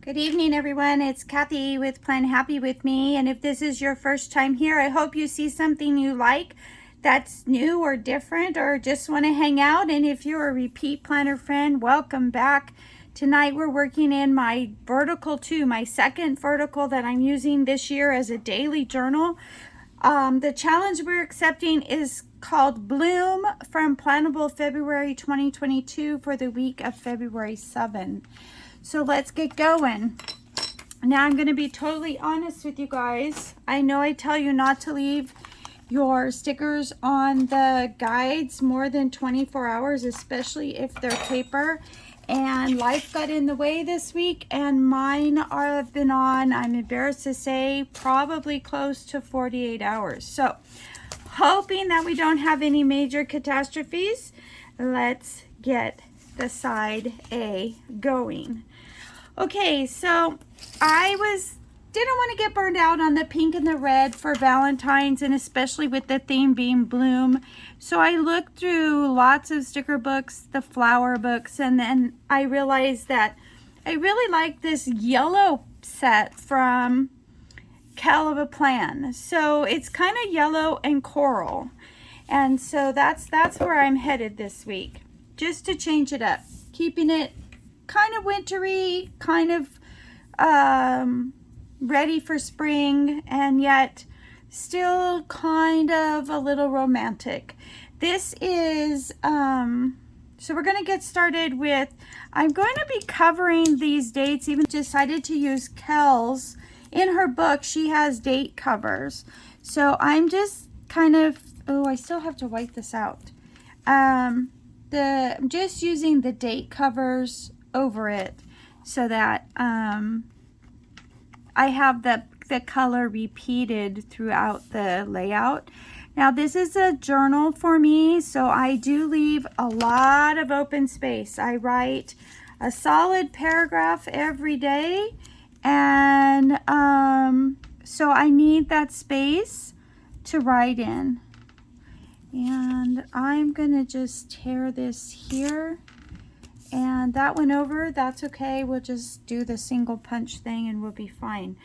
Good evening, everyone. It's Kathy with Plan Happy with Me. And if this is your first time here, I hope you see something you like that's new or different or just want to hang out. And if you're a repeat planner friend, welcome back. Tonight we're working in my vertical 2, my second vertical that I'm using this year as a daily journal. The challenge we're accepting is called Bloom from Plannable February 2022 for the week of February 7. So let's get going. Now I'm going to be totally honest with you guys. I know I tell you not to leave your stickers on the guides more than 24 hours, especially if they're paper. And life got in the way this week, and mine have been on, I'm embarrassed to say, probably close to 48 hours. So hoping that we don't have any major catastrophes, let's get the side A going. Okay, so didn't want to get burned out on the pink and the red for Valentine's, and especially with the theme being Bloom. So I looked through lots of sticker books, the flower books, and then I realized that I really like this yellow set from Kell of a Plan. So it's kind of yellow and coral. And so that's where I'm headed this week, just to change it up, keeping it kind of wintry, kind of ready for spring, and yet still kind of a little romantic. This is, so we're going to get started with, I'm going to be covering these dates. Even decided to use Kell's. In her book, she has date covers. So I'm just kind of, oh, I still have to wipe this out. I'm just using the date covers over it so that I have the color repeated throughout the layout. Now this is a journal for me, so I do leave a lot of open space. I write a solid paragraph every day, and so I need that space to write in. And I'm gonna just tear this here. And that went over, that's okay. We'll just do the single punch thing and we'll be fine.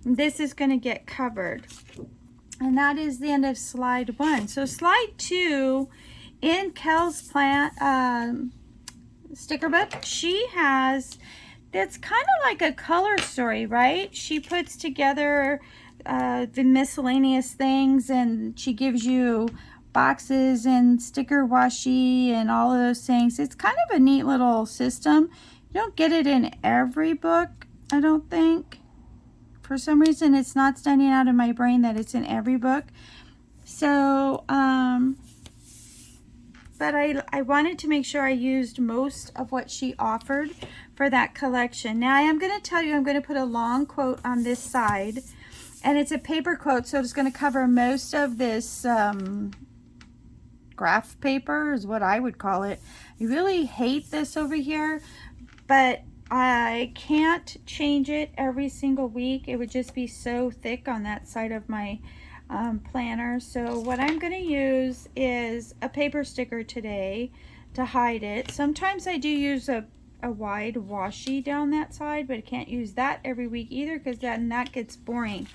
This is going to get covered. And that is the end of slide 1. So slide 2 in Kell's sticker book, she has, that's kind of like a color story, right? She puts together the miscellaneous things, and she gives you boxes and sticker washi and all of those things. It's kind of a neat little system. You don't get it in every book, I don't think. For some reason, it's not standing out in my brain that it's in every book. So, but I wanted to make sure I used most of what she offered for that collection. Now, I am going to tell you, I'm going to put a long quote on this side, and it's a paper quote, so it's going to cover most of this graph paper is what I would call it. I really hate this over here, but I can't change it every single week. It would just be so thick on that side of my planner. So what I'm going to use is a paper sticker today to hide it. Sometimes I do use a wide washi down that side, but I can't use that every week either, because then that gets boring.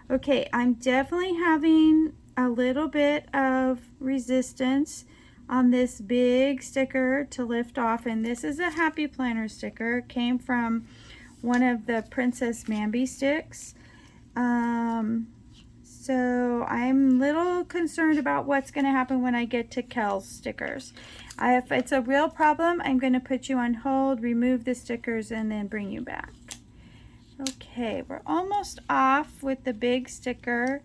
Okay, I'm definitely having a little bit of resistance on this big sticker to lift off, and this is a Happy Planner sticker. It came from one of the Princess Mambi sticks. So I'm a little concerned about what's going to happen when I get to Kell's stickers. If it's a real problem, I'm going to put you on hold, remove the stickers, and then bring you back. Okay, we're almost off with the big sticker.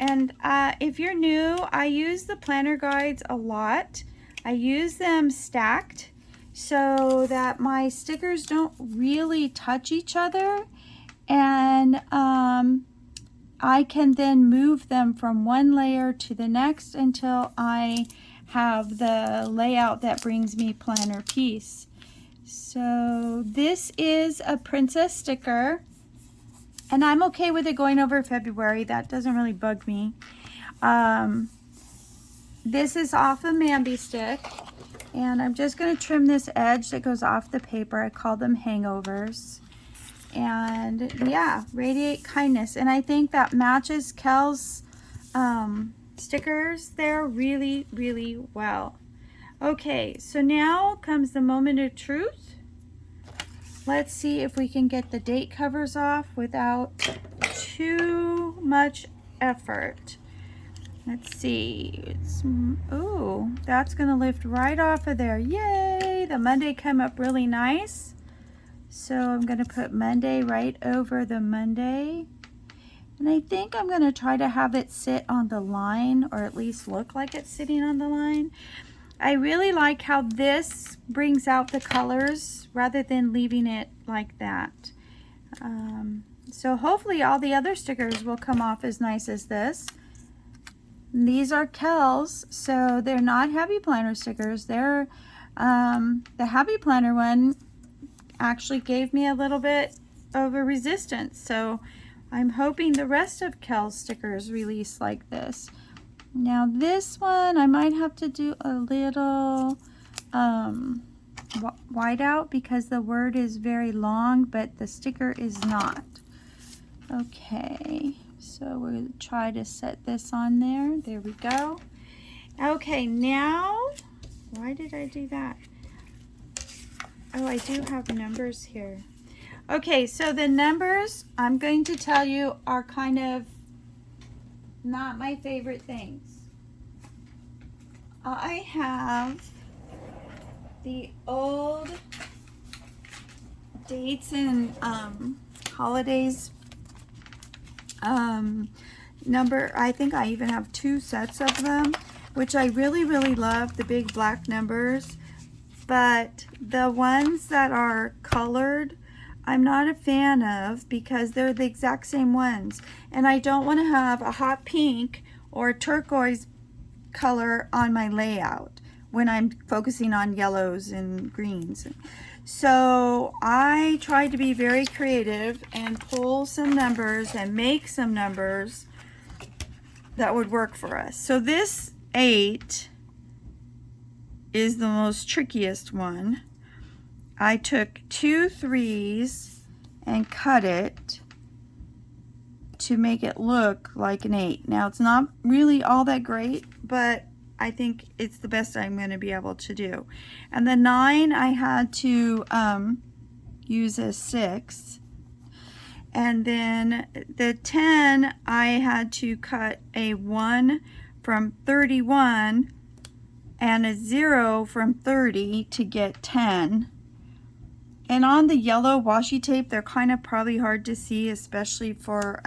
And if you're new, I use the planner guides a lot. I use them stacked so that my stickers don't really touch each other, and I can then move them from one layer to the next until I have the layout that brings me planner peace. So this is a princess sticker. And I'm okay with it going over February. That doesn't really bug me. This is off a Mambi stick. And I'm just going to trim this edge that goes off the paper. I call them hangovers. And yeah, radiate kindness. And I think that matches Kell's stickers there really, really well. Okay, so now comes the moment of truth. Let's see if we can get the date covers off without too much effort. Let's see. It's, ooh, that's gonna lift right off of there. Yay! The Monday came up really nice. So I'm gonna put Monday right over the Monday. And I think I'm gonna try to have it sit on the line, or at least look like it's sitting on the line. I really like how this brings out the colors rather than leaving it like that. So hopefully all the other stickers will come off as nice as this. And these are Kell's, so they're not Happy Planner stickers. They're the Happy Planner one actually gave me a little bit of a resistance, so I'm hoping the rest of Kell's stickers release like this. Now this one I might have to do a little whiteout because the word is very long but the sticker is not. Okay, so we're going to try to set this on there. There we go. Okay, now, why did I do that? Oh, I do have numbers here. Okay, so the numbers I'm going to tell you are kind of not my favorite things. I have the old dates and holidays number. I think I even have 2 sets of them, which I really, really love, the big black numbers. But the ones that are colored, I'm not a fan of because they're the exact same ones. And I don't want to have a hot pink or turquoise color on my layout when I'm focusing on yellows and greens. So I tried to be very creative and pull some numbers and make some numbers that would work for us. So this 8 is the most trickiest one. I took 2 3s and cut it to make it look like an 8. Now it's not really all that great, but I think it's the best I'm going to be able to do. And the 9 I had to use a 6. And then the 10 I had to cut a 1 from 31 and a 0 from 30 to get 10. And on the yellow washi tape, they're kind of probably hard to see, especially for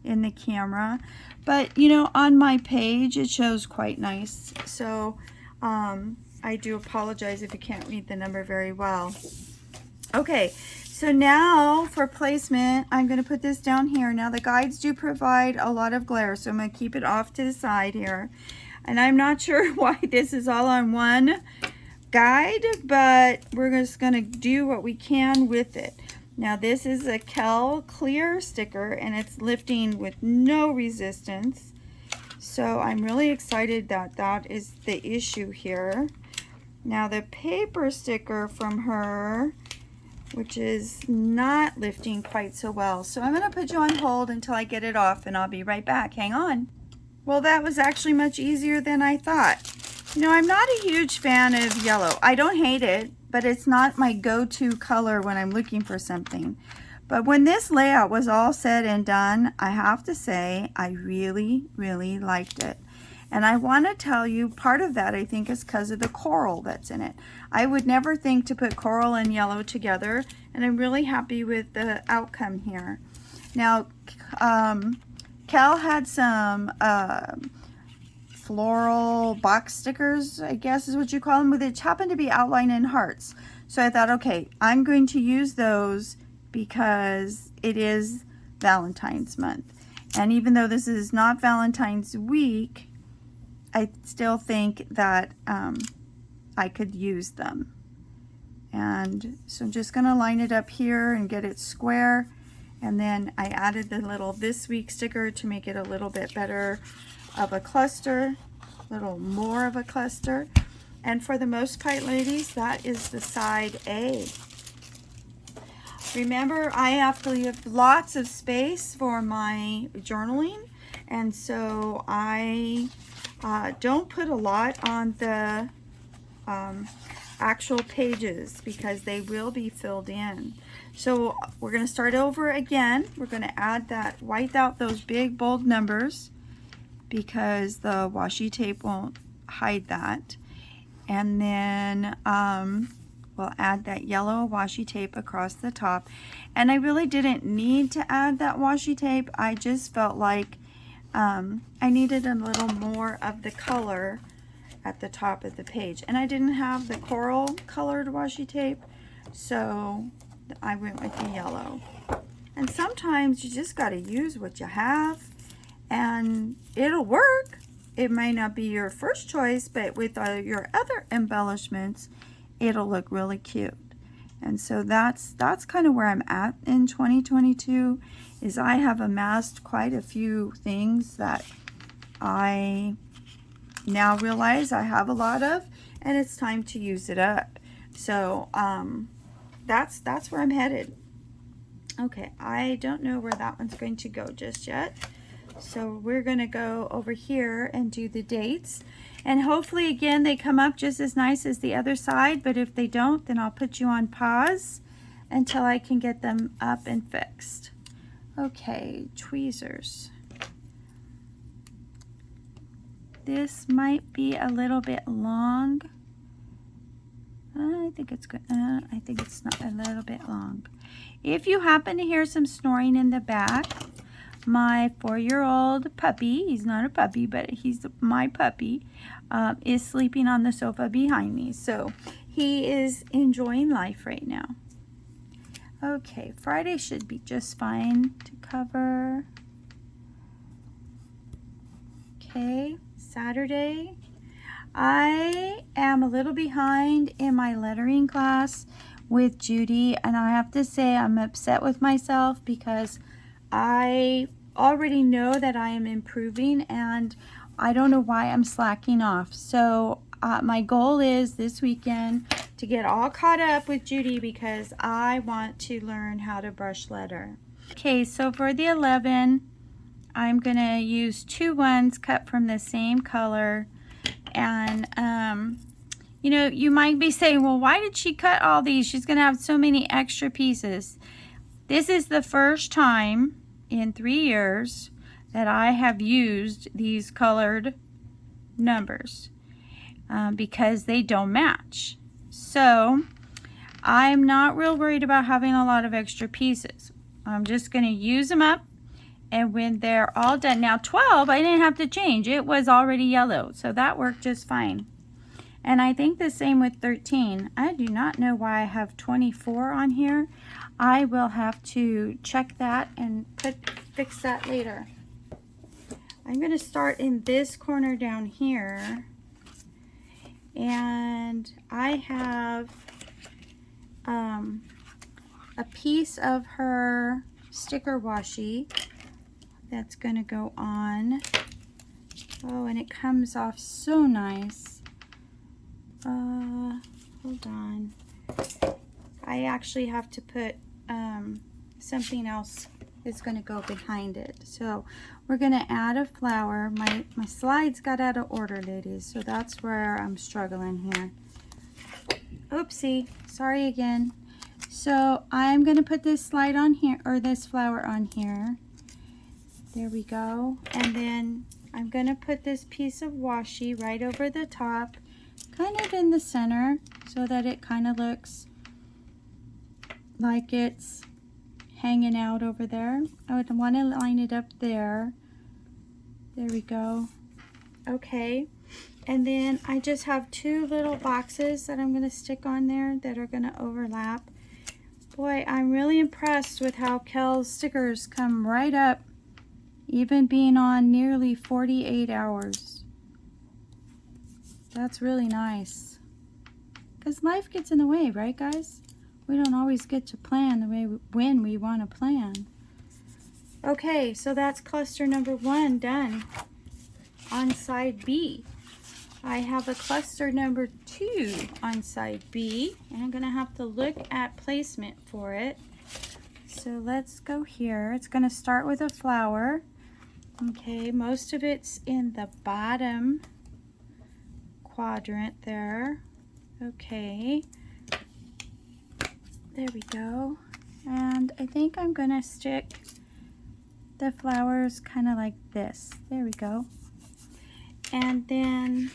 in the camera. But you know, on my page it shows quite nice. So I do apologize if you can't read the number very well. Okay, so now for placement, I'm going to put this down here. Now the guides do provide a lot of glare, so I'm going to keep it off to the side here. And I'm not sure why this is all on one guide, but we're just going to do what we can with it. Now this is a Kell clear sticker and it's lifting with no resistance. So I'm really excited that that is the issue here. Now the paper sticker from her, which is not lifting quite so well. So I'm going to put you on hold until I get it off and I'll be right back. Hang on. Well, that was actually much easier than I thought. You know, I'm not a huge fan of yellow. I don't hate it, but it's not my go-to color when I'm looking for something. But when this layout was all said and done, I have to say I really, really liked it. And I want to tell you, part of that I think is because of the coral that's in it. I would never think to put coral and yellow together, and I'm really happy with the outcome here. Now, Kell had some floral box stickers, I guess is what you call them, which happened to be outlined in hearts. So I thought, okay, I'm going to use those because it is Valentine's month. And even though this is not Valentine's week, I still think that I could use them. And so I'm just going to line it up here and get it square. And then I added the little this week sticker to make it a little bit better of a cluster, a little more of a cluster. And for the most part, ladies, that is the side A. Remember, I have to leave lots of space for my journaling, and so I don't put a lot on the actual pages because they will be filled in. So we're going to start over again. We're going to add that, white out those big bold numbers because the washi tape won't hide that. And then we'll add that yellow washi tape across the top. And I really didn't need to add that washi tape. I just felt like I needed a little more of the color at the top of the page. And I didn't have the coral colored washi tape, so I went with the yellow. And sometimes you just got to use what you have and it'll work. It might not be your first choice, but with your other embellishments, it'll look really cute. And so that's kind of where I'm at in 2022, is I have amassed quite a few things that I now realize I have a lot of, and it's time to use it up. So that's where I'm headed. Okay, I don't know where that one's going to go just yet. So we're going to go over here and do the dates. And hopefully, again, they come up just as nice as the other side. But if they don't, then I'll put you on pause until I can get them up and fixed. Okay, tweezers. This might be a little bit long. I think it's good. I think it's not a little bit long. If you happen to hear some snoring in the back, my 4-year-old puppy, he's not a puppy, but he's my puppy, is sleeping on the sofa behind me. So he is enjoying life right now. Okay, Friday should be just fine to cover. Okay, Saturday. I am a little behind in my lettering class with Judy, and I have to say I'm upset with myself because I already know that I am improving and I don't know why I'm slacking off. So my goal is this weekend to get all caught up with Judy because I want to learn how to brush letter. Okay, so for the 11, I'm going to use 2 ones cut from the same color. And you know, you might be saying, well, why did she cut all these? She's going to have so many extra pieces. This is the first time in 3 years that I have used these colored numbers because they don't match. So I'm not real worried about having a lot of extra pieces. I'm just going to use them up, and when they're all done, now 12 I didn't have to change, it was already yellow, so that worked just fine. And I think the same with 13. I do not know why I have 24 on here. I will have to check that and fix that later. I'm going to start in this corner down here, and I have a piece of her sticker washi that's going to go on. Oh, and it comes off so nice. Hold on. I actually have to put something else is going to go behind it. So we're going to add a flower. My slides got out of order, ladies, so that's where I'm struggling here. Oopsie, sorry again. So I'm going to put this slide on here, or this flower on here. There we go. And then I'm going to put this piece of washi right over the top, kind of in the center, so that it kind of looks like it's hanging out over there. I would want to line it up there. There we go. Okay. And then I just have 2 little boxes that I'm going to stick on there that are going to overlap. Boy, I'm really impressed with how Kell's stickers come right up, even being on nearly 48 hours. That's really nice. Because life gets in the way, right, guys? We don't always get to plan the way when we want to plan. Okay, so that's cluster number 1 done on side B. I have a cluster number 2 on side B, and I'm going to have to look at placement for it. So let's go here. It's going to start with a flower. Okay, most of it's in the bottom quadrant there. Okay, there we go. And I think I'm going to stick the flowers kind of like this. There we go. And then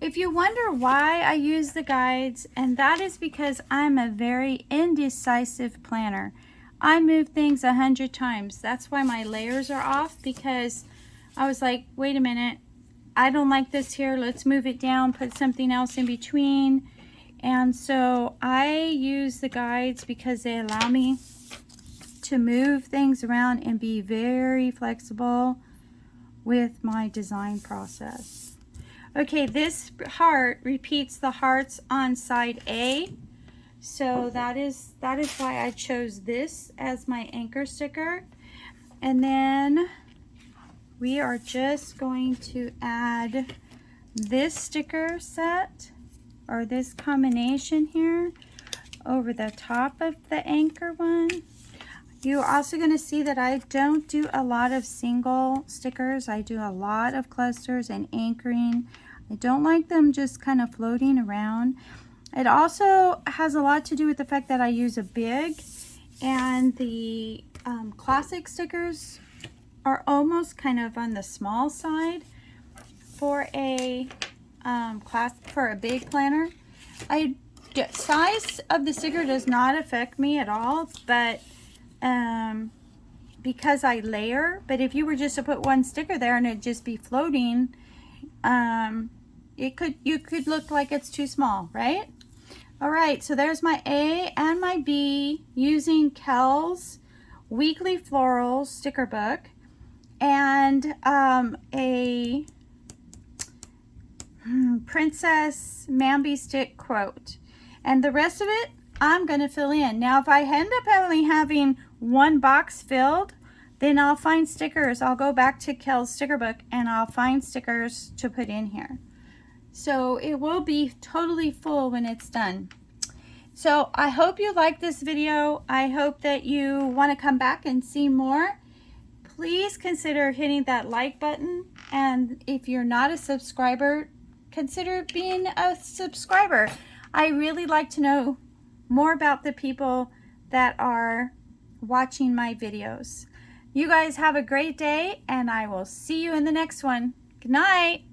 if you wonder why I use the guides, and that is because I'm a very indecisive planner. I move things 100 times. That's why my layers are off, because I was like, wait a minute, I don't like this here. Let's move it down, put something else in between. And so I use the guides because they allow me to move things around and be very flexible with my design process. Okay, this heart repeats the hearts on side A. So that is why I chose this as my anchor sticker. And then we are just going to add this sticker set, or this combination here, over the top of the anchor one. You're also going to see that I don't do a lot of single stickers. I do a lot of clusters and anchoring. I don't like them just kind of floating around. It also has a lot to do with the fact that I use a big, and the classic stickers are almost kind of on the small side for a big planner. Size of the sticker does not affect me at all, but because I layer. But if you were just to put one sticker there and it'd just be floating, you could look like it's too small, right? All right, so there's my A and my B using Kell's Weekly Florals sticker book, and a Princess Mambi stick quote. And the rest of it, I'm going to fill in. Now, if I end up only having one box filled, then I'll find stickers. I'll go back to Kell's sticker book and I'll find stickers to put in here. So it will be totally full when it's done. So I hope you like this video. I hope that you want to come back and see more. Please consider hitting that like button. And if you're not a subscriber, consider being a subscriber. I really like to know more about the people that are watching my videos. You guys have a great day, and I will see you in the next one. Good night.